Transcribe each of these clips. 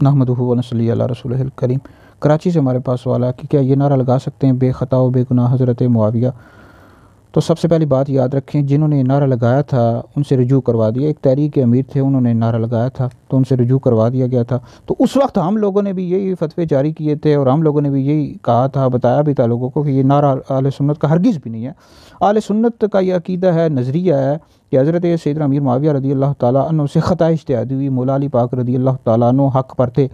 نحمدہ و نصلی علی رسولہ الکریم۔ کراچی سے ہمارے پاس سوال ہے کہ کیا یہ نعرہ لگا سکتے ہیں بے خطا و بے گناہ حضرت معاویہ؟ تو سب سے پہلی بات یاد رکھیں، جنہوں نے نعرہ لگایا تھا ان سے رجوع کروا دیا۔ ایک تحریک امیر تھے، انہوں نے نعرہ لگایا تھا تو ان سے رجوع کروا دیا گیا تھا۔ تو اس وقت ہم لوگوں نے بھی یہی فتوے جاری کیے تھے اور ہم لوگوں نے بھی یہی کہا تھا، بتایا بھی تھا لوگوں کو کہ یہ نعرہ اہل سنت کا ہرگز بھی نہیں ہے۔ اہل سنت کا یہ عقیدہ ہے، نظریہ ہے کہ حضرت سیدنا امیر معاویہ رضی اللہ تعالیٰ عنہ سے خطا اجتہادی ہوئی، مولا علی پاک رضی اللہ تعالیٰ عنہ حق پر تھے۔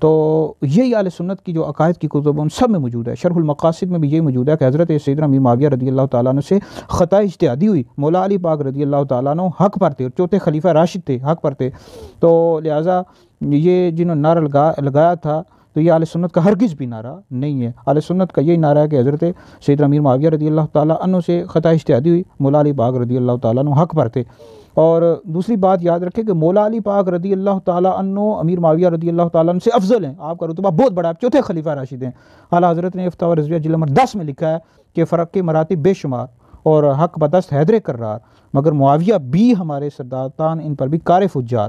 تو یہی اہل سنت کی جو عقائد کی کتب ان سب میں موجود ہے۔ شرح المقاصد میں بھی یہی موجود ہے کہ حضرت سیدنا امیر معاویہ رضی اللہ تعالیٰ عنہ سے خطا اجتہادی ہوئی، مولا علی پاک رضی اللہ تعالیٰ عنہ حق پر تھے اور چوتھے خلیفہ راشد تھے، حق پر تھے۔ تو لہٰذا یہ جنہوں نے نعرہ لگایا تھا تو یہ اہل سنت کا ہرگز بھی نعرہ نہیں ہے۔ اہل سنت کا یہی نعرہ ہے کہ حضرت سیدنا امیر معاویہ رضی اللہ تعالیٰ عنہ سے خطا اجتہادی ہوئی، مولا علی پاک رضی اللہ تعالیٰ عنہ حق پر تھے۔ اور دوسری بات یاد رکھیں کہ مولا علی پاک رضی اللہ تعالیٰ عنہ امیر معاویہ رضی اللہ تعالیٰ عنہ سے افضل ہیں، آپ کا رتبہ بہت بڑا ہے، چوتھے خلیفہ راشد ہیں۔ اعلیٰ حضرت نے فتاوی رضویہ جلد نمبر 10 میں لکھا ہے کہ فرق کے مراتب بے شمار اور حق بدست حیدر کرار، مگر معاویہ بھی ہمارے سرداران ان پر بھی کار فجار۔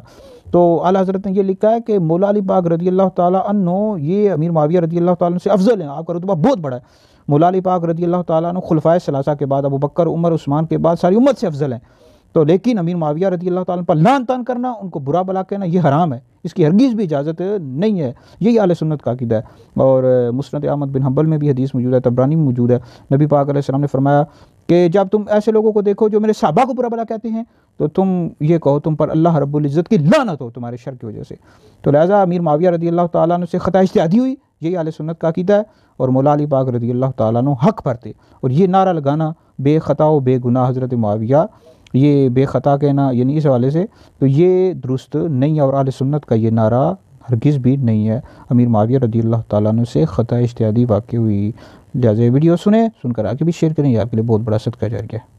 تو اعلیٰ حضرت نے یہ لکھا ہے کہ مولا علی پاک رضی اللہ تعالیٰ عنہ یہ امیر معاویہ رضی اللہ تعالیٰ عنہ سے افضل ہیں، آپ کا رتبہ بہت بڑا ہے۔ مولا علی پاک رضی اللہ تعالیٰ عنہ خلفائے ثلاثہ کے بعد ابو بکر، عمر، عثمان کے بعد ساری امت سے افضل ہیں۔ تو لیکن امیر معاویہ رضی اللہ تعالیٰ عنہ پر لعن طعن کرنا، ان کو برا بلا کہنا، یہ حرام ہے، اس کی ہرگز بھی اجازت نہیں ہے۔ یہی اہل سنت کا عقیدہ ہے۔ اور مسند احمد بن حنبل میں بھی حدیث موجود ہے، طبرانی میں موجود ہے، نبی پاک علیہ السلام نے فرمایا کہ جب تم ایسے لوگوں کو دیکھو جو میرے صحابہ کو برا بلا کہتے ہیں تو تم یہ کہو تم پر اللہ رب العزت کی لعنت ہو تمہارے شر کی وجہ سے۔ تو لہٰذا امیر معاویہ رضی اللہ تعالیٰ عنہ سے خطا اجتہادی ہوئی، یہی اہل سنت کا عقیدہ ہے، اور مولا علی پاک رضی اللہ تعالیٰ عنہ حق پر تھے۔ اور یہ نعرہ لگانا بے خطا و بے گناہ حضرت معاویہ، یہ بے خطا کہنا یعنی اس حوالے سے تو یہ درست نہیں ہے، اور اہل سنت کا یہ نعرہ ہرگز بھی نہیں ہے۔ امیر معاویہ رضی اللہ تعالیٰ عنہ سے خطا اجتہادی واقع ہوئی۔ لہٰذا یہ ویڈیو سن کر آگے بھی شیئر کریں، یہ آپ کے لیے بہت بڑا صدقہ جاریہ ہے۔